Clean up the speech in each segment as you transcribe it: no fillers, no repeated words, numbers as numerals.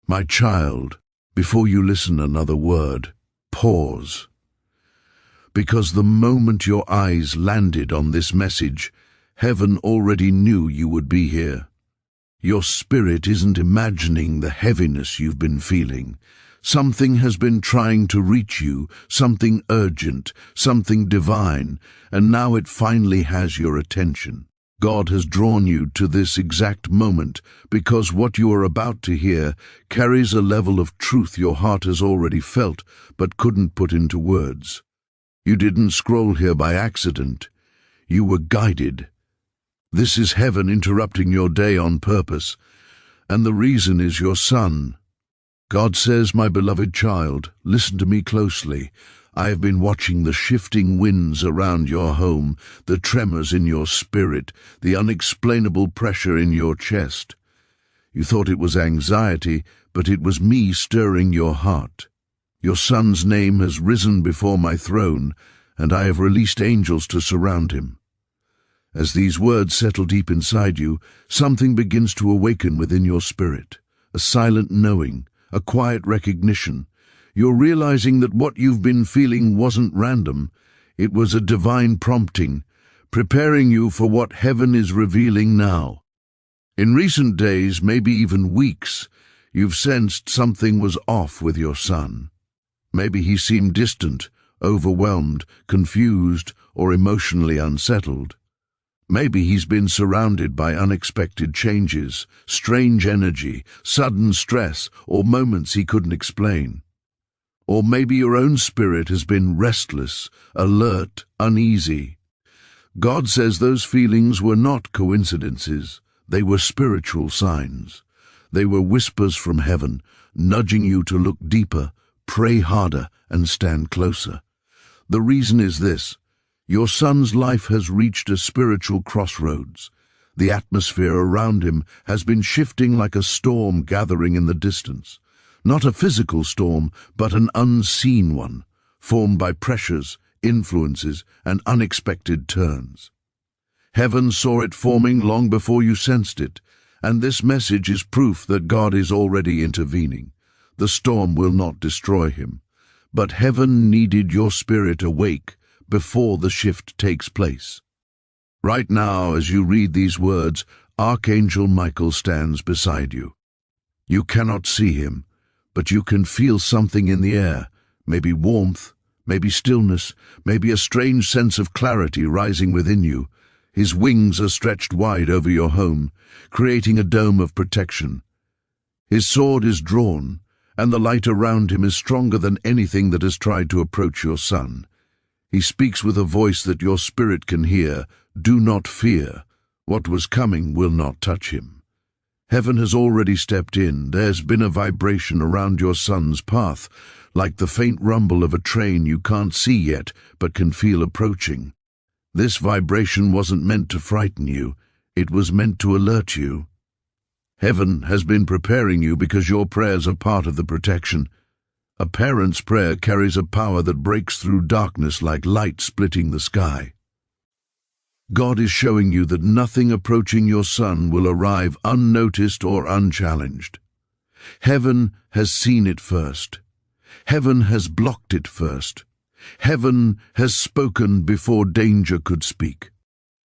My child, before you listen another word, pause. Because the moment your eyes landed on this message, heaven already knew you would be here. Your spirit isn't imagining the heaviness you've been feeling. Something has been trying to reach you, something urgent, something divine, and now it finally has your attention. God has drawn you to this exact moment because what you are about to hear carries a level of truth your heart has already felt but couldn't put into words. You didn't scroll here by accident. You were guided. This is heaven interrupting your day on purpose, and the reason is your son. God says, my beloved child, listen to me closely. I have been watching the shifting winds around your home, the tremors in your spirit, the unexplainable pressure in your chest. You thought it was anxiety, but it was me stirring your heart. Your son's name has risen before my throne, and I have released angels to surround him. As these words settle deep inside you, something begins to awaken within your spirit, a silent knowing, a quiet recognition. You're realizing that what you've been feeling wasn't random. It was a divine prompting, preparing you for what heaven is revealing now. In recent days, maybe even weeks, you've sensed something was off with your son. Maybe he seemed distant, overwhelmed, confused, or emotionally unsettled. Maybe he's been surrounded by unexpected changes, strange energy, sudden stress, or moments he couldn't explain. Or maybe your own spirit has been restless, alert, uneasy. God says those feelings were not coincidences. They were spiritual signs. They were whispers from heaven, nudging you to look deeper, pray harder, and stand closer. The reason is this. Your son's life has reached a spiritual crossroads. The atmosphere around him has been shifting like a storm gathering in the distance. Not a physical storm, but an unseen one, formed by pressures, influences, and unexpected turns. Heaven saw it forming long before you sensed it, and this message is proof that God is already intervening. The storm will not destroy him, but heaven needed your spirit awake before the shift takes place. Right now, as you read these words, Archangel Michael stands beside you. You cannot see him, but you can feel something in the air, maybe warmth, maybe stillness, maybe a strange sense of clarity rising within you. His wings are stretched wide over your home, creating a dome of protection. His sword is drawn, and the light around him is stronger than anything that has tried to approach your son. He speaks with a voice that your spirit can hear. Do not fear. What was coming will not touch him. Heaven has already stepped in. There's been a vibration around your son's path, like the faint rumble of a train you can't see yet, but can feel approaching. This vibration wasn't meant to frighten you. It was meant to alert you. Heaven has been preparing you because your prayers are part of the protection. A parent's prayer carries a power that breaks through darkness like light splitting the sky. God is showing you that nothing approaching your son will arrive unnoticed or unchallenged. Heaven has seen it first. Heaven has blocked it first. Heaven has spoken before danger could speak.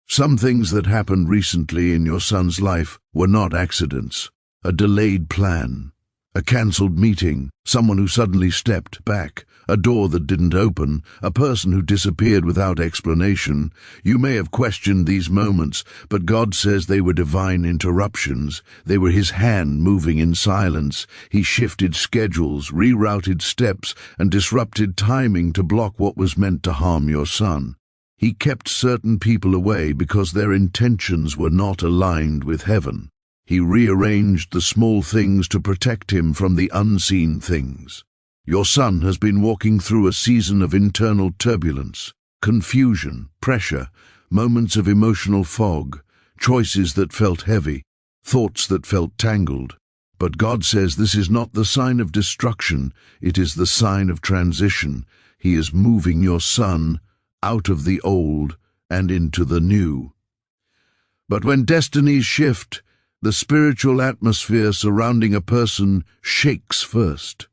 Some things that happened recently in your son's life were not accidents. A delayed plan, a cancelled meeting, someone who suddenly stepped back, a door that didn't open, a person who disappeared without explanation. You may have questioned these moments, but God says they were divine interruptions. They were His hand moving in silence. He shifted schedules, rerouted steps, and disrupted timing to block what was meant to harm your son. He kept certain people away because their intentions were not aligned with heaven. He rearranged the small things to protect him from the unseen things. Your son has been walking through a season of internal turbulence, confusion, pressure, moments of emotional fog, choices that felt heavy, thoughts that felt tangled. But God says this is not the sign of destruction, it is the sign of transition. He is moving your son out of the old and into the new. But when destinies shift, The spiritual atmosphere surrounding a person shakes first.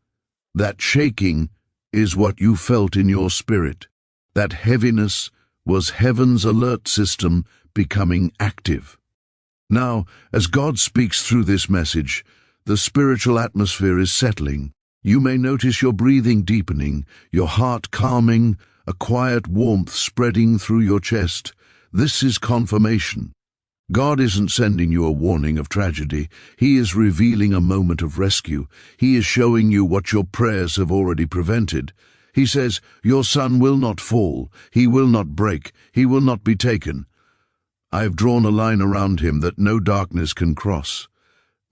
That shaking is what you felt in your spirit. That heaviness was heaven's alert system becoming active. Now, as God speaks through this message, the spiritual atmosphere is settling. You may notice your breathing deepening, your heart calming, a quiet warmth spreading through your chest. This is confirmation. God isn't sending you a warning of tragedy. He is revealing a moment of rescue. He is showing you what your prayers have already prevented. He says, your son will not fall. He will not break. He will not be taken. I have drawn a line around him that no darkness can cross.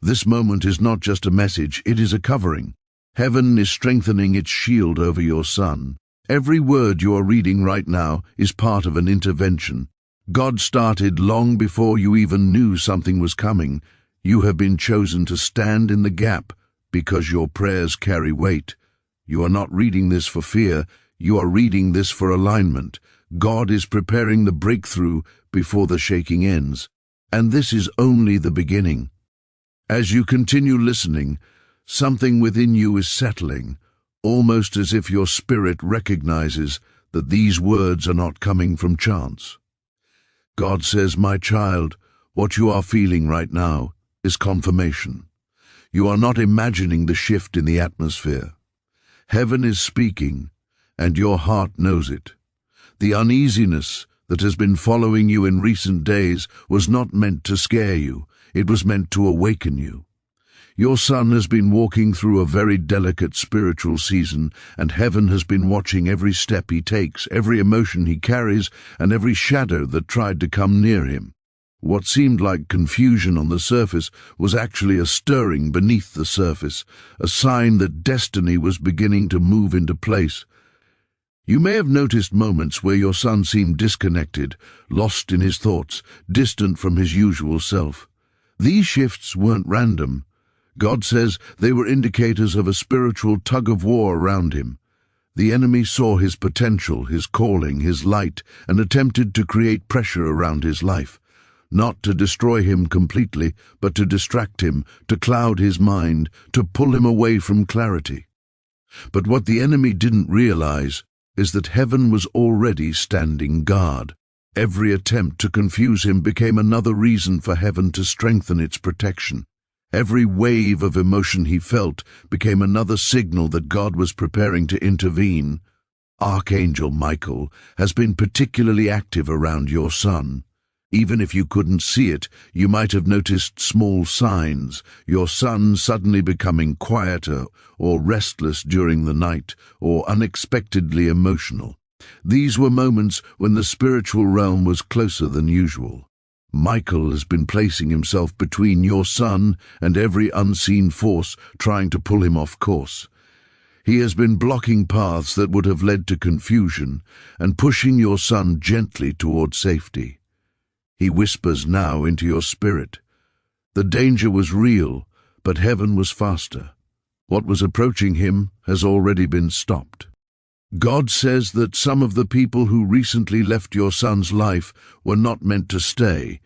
This moment is not just a message, it is a covering. Heaven is strengthening its shield over your son. Every word you are reading right now is part of an intervention. God started long before you even knew something was coming. You have been chosen to stand in the gap because your prayers carry weight. You are not reading this for fear, you are reading this for alignment. God is preparing the breakthrough before the shaking ends. And this is only the beginning. As you continue listening, something within you is settling, almost as if your spirit recognizes that these words are not coming from chance. God says, my child, what you are feeling right now is confirmation. You are not imagining the shift in the atmosphere. Heaven is speaking, and your heart knows it. The uneasiness that has been following you in recent days was not meant to scare you. It was meant to awaken you. Your son has been walking through a very delicate spiritual season, and heaven has been watching every step he takes, every emotion he carries, and every shadow that tried to come near him. What seemed like confusion on the surface was actually a stirring beneath the surface, a sign that destiny was beginning to move into place. You may have noticed moments where your son seemed disconnected, lost in his thoughts, distant from his usual self. These shifts weren't random. God says they were indicators of a spiritual tug-of-war around him. The enemy saw his potential, his calling, his light, and attempted to create pressure around his life. Not to destroy him completely, but to distract him, to cloud his mind, to pull him away from clarity. But what the enemy didn't realize is that heaven was already standing guard. Every attempt to confuse him became another reason for heaven to strengthen its protection. Every wave of emotion he felt became another signal that God was preparing to intervene. Archangel Michael has been particularly active around your son. Even if you couldn't see it, you might have noticed small signs, your son suddenly becoming quieter or restless during the night or unexpectedly emotional. These were moments when the spiritual realm was closer than usual. Michael has been placing himself between your son and every unseen force trying to pull him off course. He has been blocking paths that would have led to confusion and pushing your son gently toward safety. He whispers now into your spirit. The danger was real, but heaven was faster. What was approaching him has already been stopped. God says that some of the people who recently left your son's life were not meant to stay.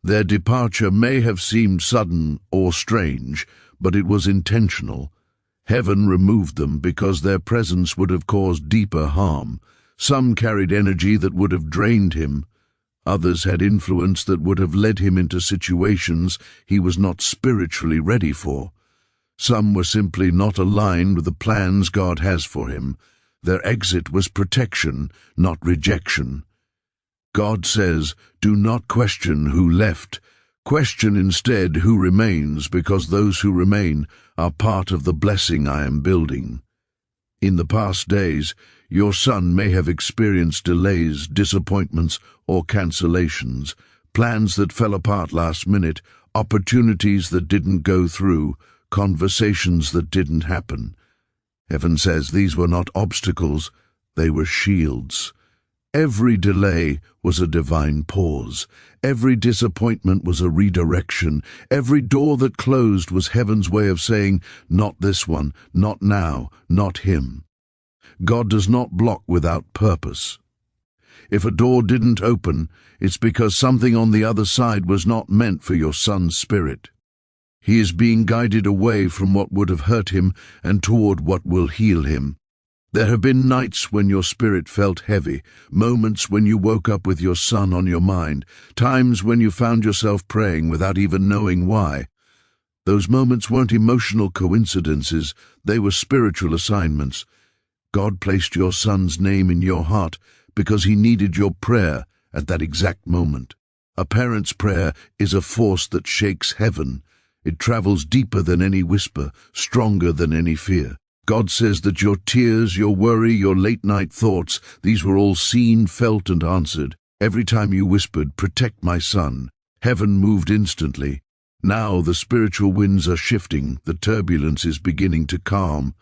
Their departure may have seemed sudden or strange, but it was intentional. Heaven removed them because their presence would have caused deeper harm. Some carried energy that would have drained him. Others had influence that would have led him into situations he was not spiritually ready for. Some were simply not aligned with the plans God has for him. Their exit was protection, not rejection. God says, do not question who left. Question instead who remains, because those who remain are part of the blessing I am building. In the past days, your son may have experienced delays, disappointments, or cancellations, plans that fell apart last minute, opportunities that didn't go through, conversations that didn't happen. Heaven says these were not obstacles, they were shields. Every delay was a divine pause. Every disappointment was a redirection. Every door that closed was heaven's way of saying, not this one, not now, not him. God does not block without purpose. If a door didn't open, it's because something on the other side was not meant for your son's spirit. He is being guided away from what would have hurt him and toward what will heal him. There have been nights when your spirit felt heavy, moments when you woke up with your son on your mind, times when you found yourself praying without even knowing why. Those moments weren't emotional coincidences, they were spiritual assignments. God placed your son's name in your heart because he needed your prayer at that exact moment. A parent's prayer is a force that shakes heaven. It travels deeper than any whisper, stronger than any fear. God says that your tears, your worry, your late-night thoughts, these were all seen, felt, and answered. Every time you whispered, "Protect my son," heaven moved instantly. Now the spiritual winds are shifting, the turbulence is beginning to calm.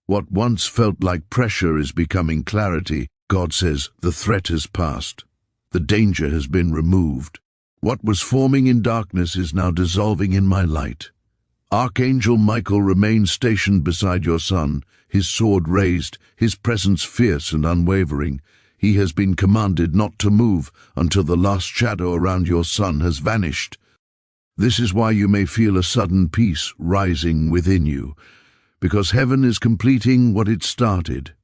What once felt like pressure is becoming clarity. God says, the threat has passed. The danger has been removed. What was forming in darkness is now dissolving in my light. Archangel Michael remains stationed beside your son, his sword raised, his presence fierce and unwavering. He has been commanded not to move until the last shadow around your son has vanished. This is why you may feel a sudden peace rising within you, because heaven is completing what it started.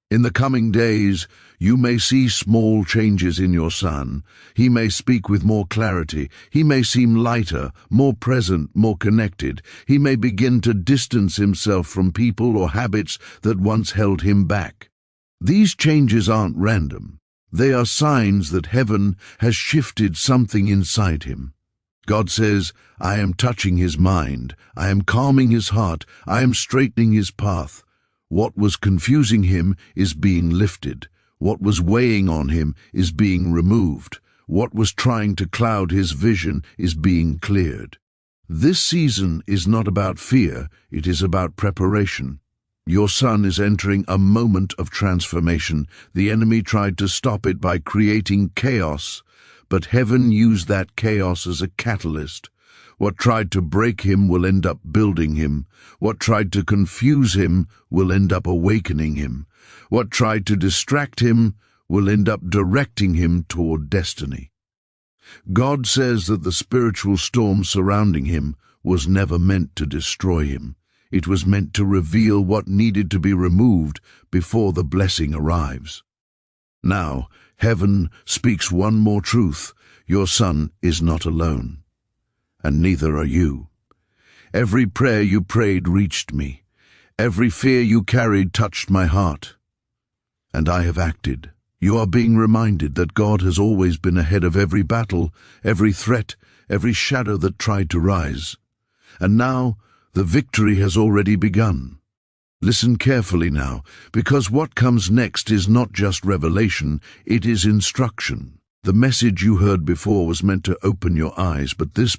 In the coming days, you may see small changes in your son. He may speak with more clarity. He may seem lighter, more present, more connected. He may begin to distance himself from people or habits that once held him back. These changes aren't random. They are signs that heaven has shifted something inside him. God says, I am touching his mind. I am calming his heart. I am straightening his path. What was confusing him is being lifted. What was weighing on him is being removed. What was trying to cloud his vision is being cleared. This season is not about fear, it is about preparation. Your son is entering a moment of transformation. The enemy tried to stop it by creating chaos, but heaven used that chaos as a catalyst. What tried to break him will end up building him. What tried to confuse him will end up awakening him. What tried to distract him will end up directing him toward destiny. God says that the spiritual storm surrounding him was never meant to destroy him. It was meant to reveal what needed to be removed before the blessing arrives. Now, heaven speaks one more truth. Your son is not alone. And neither are you. Every prayer you prayed reached me. Every fear you carried touched my heart. And I have acted. You are being reminded that God has always been ahead of every battle, every threat, every shadow that tried to rise. And now, the victory has already begun. Listen carefully now, because what comes next is not just revelation, it is instruction. The message you heard before was meant to open your eyes, but this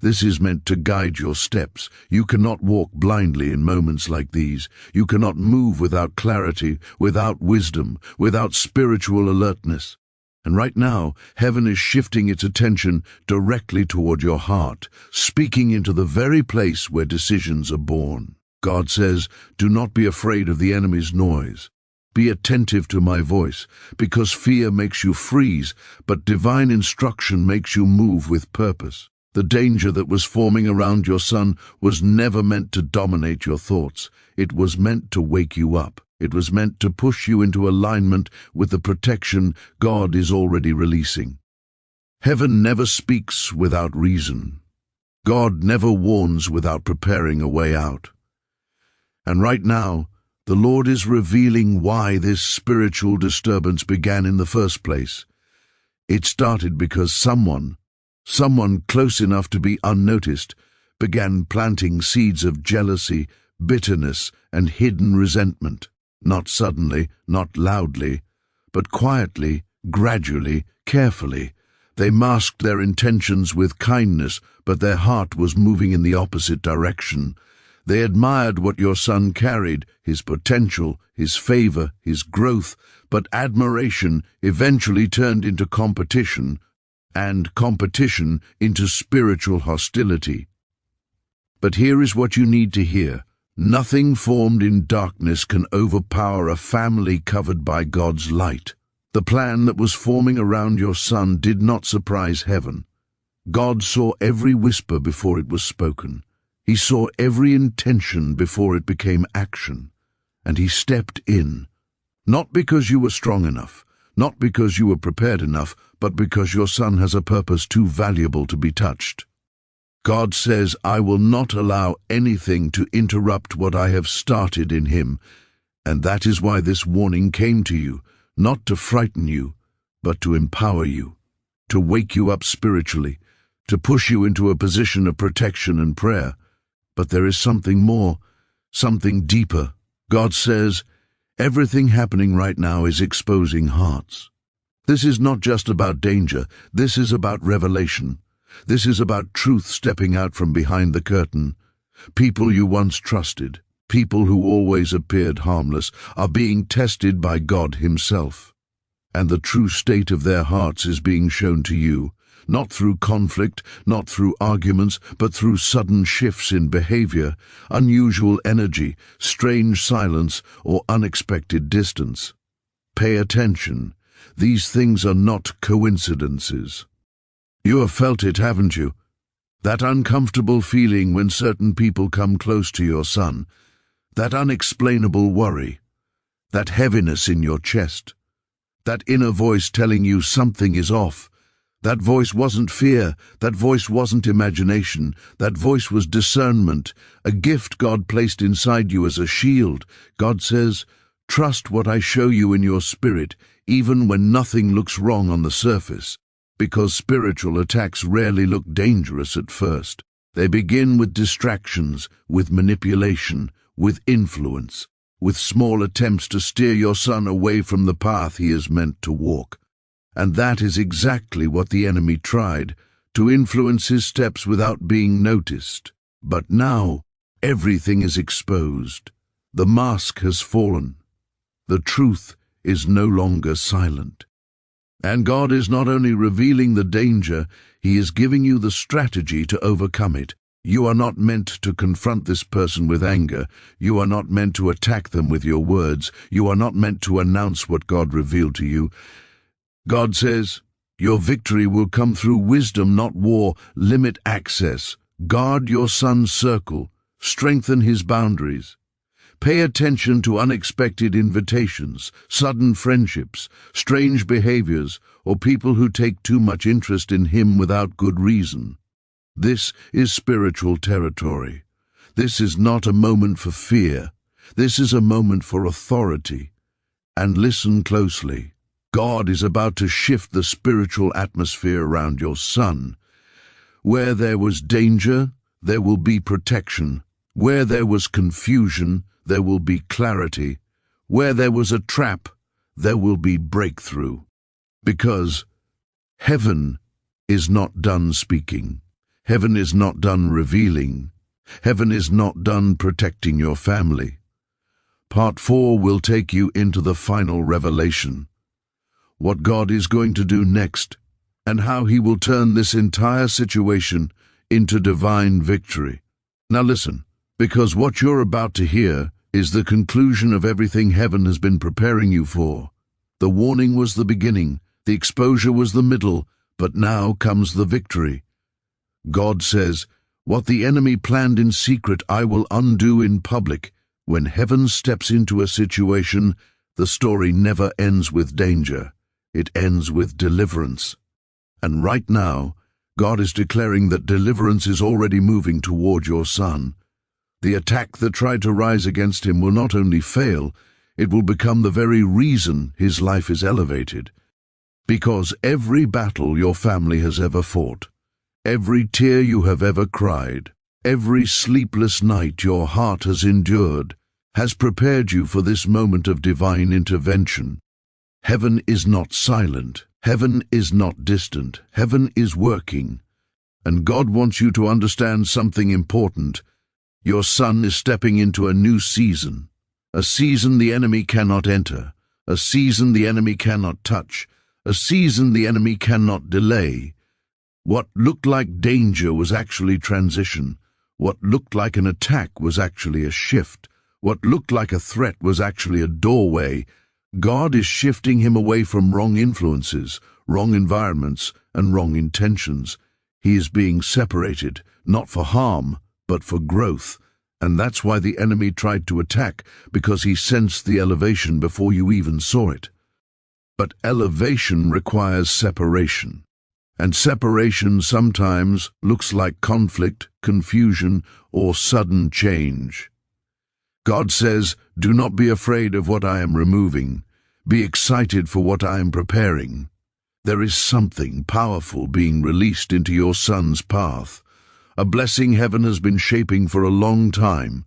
is meant to guide your steps. You cannot walk blindly in moments like these. You cannot move without clarity, without wisdom, without spiritual alertness. And right now, heaven is shifting its attention directly toward your heart, speaking into the very place where decisions are born. God says, do not be afraid of the enemy's noise. Be attentive to my voice, because fear makes you freeze, but divine instruction makes you move with purpose. The danger that was forming around your son was never meant to dominate your thoughts. It was meant to wake you up. It was meant to push you into alignment with the protection God is already releasing. Heaven never speaks without reason. God never warns without preparing a way out. And right now, the Lord is revealing why this spiritual disturbance began in the first place. It started because someone close enough to be unnoticed, began planting seeds of jealousy, bitterness, and hidden resentment. Not suddenly, not loudly, but quietly, gradually, carefully. They masked their intentions with kindness, but their heart was moving in the opposite direction. They admired what your son carried, his potential, his favor, his growth, but admiration eventually turned into competition, and competition into spiritual hostility. But here is what you need to hear. Nothing formed in darkness can overpower a family covered by God's light. The plan that was forming around your son did not surprise heaven. God saw every whisper before it was spoken. He saw every intention before it became action. And he stepped in, not because you were strong enough, not because you were prepared enough, but because your son has a purpose too valuable to be touched. God says, I will not allow anything to interrupt what I have started in him, and that is why this warning came to you, not to frighten you, but to empower you, to wake you up spiritually, to push you into a position of protection and prayer. But there is something more, something deeper. God says, everything happening right now is exposing hearts. This is not just about danger, this is about revelation. This is about truth stepping out from behind the curtain. People you once trusted, people who always appeared harmless, are being tested by God himself. And the true state of their hearts is being shown to you, not through conflict, not through arguments, but through sudden shifts in behavior, unusual energy, strange silence, or unexpected distance. Pay attention. These things are not coincidences. You have felt it, haven't you? That uncomfortable feeling when certain people come close to your son, that unexplainable worry, that heaviness in your chest, that inner voice telling you something is off. That voice wasn't fear, that voice wasn't imagination, that voice was discernment, a gift God placed inside you as a shield. God says, trust what I show you in your spirit, even when nothing looks wrong on the surface, because spiritual attacks rarely look dangerous at first. They begin with distractions, with manipulation, with influence, with small attempts to steer your son away from the path he is meant to walk. And that is exactly what the enemy tried, to influence his steps without being noticed. But now, everything is exposed. The mask has fallen. The truth is no longer silent. And God is not only revealing the danger, he is giving you the strategy to overcome it. You are not meant to confront this person with anger. You are not meant to attack them with your words. You are not meant to announce what God revealed to you. God says, your victory will come through wisdom, not war. Limit access. Guard your son's circle. Strengthen his boundaries. Pay attention to unexpected invitations, sudden friendships, strange behaviors, or people who take too much interest in him without good reason. This is spiritual territory. This is not a moment for fear. This is a moment for authority. And listen closely. God is about to shift the spiritual atmosphere around your son. Where there was danger, there will be protection. Where there was confusion, there will be clarity. Where there was a trap, there will be breakthrough. Because heaven is not done speaking. Heaven is not done revealing. Heaven is not done protecting your family. Part 4 will take you into the final revelation. What God is going to do next, and how he will turn this entire situation into divine victory. Now listen, because what you're about to hear is the conclusion of everything heaven has been preparing you for. The warning was the beginning, the exposure was the middle, but now comes the victory. God says, what the enemy planned in secret I will undo in public. When heaven steps into a situation, the story never ends with danger. It ends with deliverance. And right now, God is declaring that deliverance is already moving toward your son. The attack that tried to rise against him will not only fail, it will become the very reason his life is elevated. Because every battle your family has ever fought, every tear you have ever cried, every sleepless night your heart has endured, has prepared you for this moment of divine intervention. Heaven is not silent. Heaven is not distant. Heaven is working. And God wants you to understand something important. Your son is stepping into a new season. A season the enemy cannot enter. A season the enemy cannot touch. A season the enemy cannot delay. What looked like danger was actually transition. What looked like an attack was actually a shift. What looked like a threat was actually a doorway. God is shifting him away from wrong influences, wrong environments, and wrong intentions. He is being separated, not for harm, but for growth. And that's why the enemy tried to attack, because he sensed the elevation before you even saw it. But elevation requires separation. And separation sometimes looks like conflict, confusion, or sudden change. God says, "Do not be afraid of what I am removing. Be excited for what I am preparing." There is something powerful being released into your son's path. A blessing heaven has been shaping for a long time.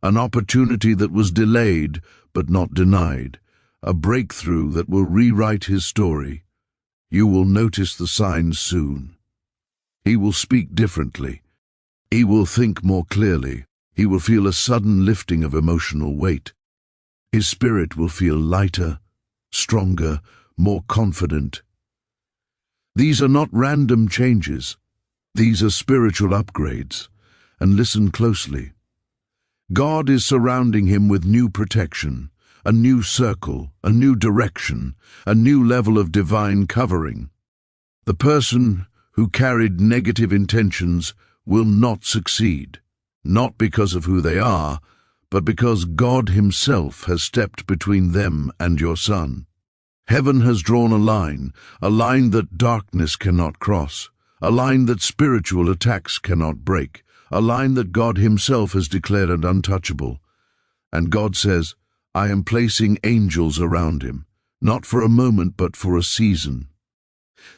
An opportunity that was delayed but not denied. A breakthrough that will rewrite his story. You will notice the signs soon. He will speak differently. He will think more clearly. He will feel a sudden lifting of emotional weight. His spirit will feel lighter, stronger, more confident. These are not random changes. These are spiritual upgrades. And listen closely. God is surrounding him with new protection, a new circle, a new direction, a new level of divine covering. The person who carried negative intentions will not succeed, not because of who they are, but because God himself has stepped between them and your son. Heaven has drawn a line that darkness cannot cross, a line that spiritual attacks cannot break, a line that God himself has declared untouchable. And God says, "I am placing angels around him, not for a moment but for a season."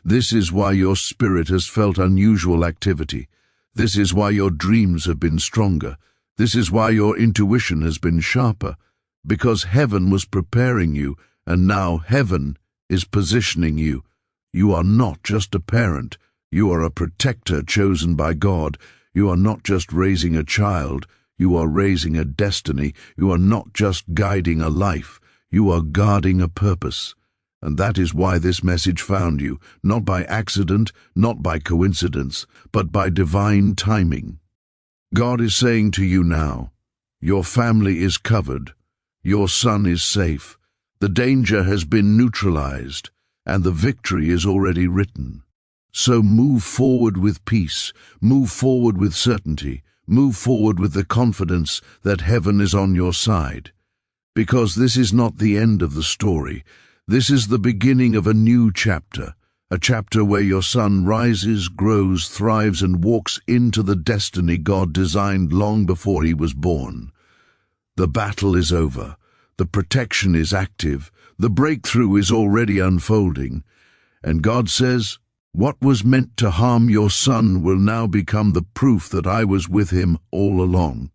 This is why your spirit has felt unusual activity. This is why your dreams have been stronger. This is why your intuition has been sharper. Because heaven was preparing you, and now heaven is positioning you. You are not just a parent. You are a protector chosen by God. You are not just raising a child. You are raising a destiny. You are not just guiding a life. You are guarding a purpose. And that is why this message found you, not by accident, not by coincidence, but by divine timing. God is saying to you now, your family is covered. Your son is safe. The danger has been neutralized, and the victory is already written. So move forward with peace, move forward with certainty, move forward with the confidence that heaven is on your side. Because this is not the end of the story. This is the beginning of a new chapter, a chapter where your son rises, grows, thrives, and walks into the destiny God designed long before he was born. The battle is over. The protection is active. The breakthrough is already unfolding. And God says, "What was meant to harm your son will now become the proof that I was with him all along."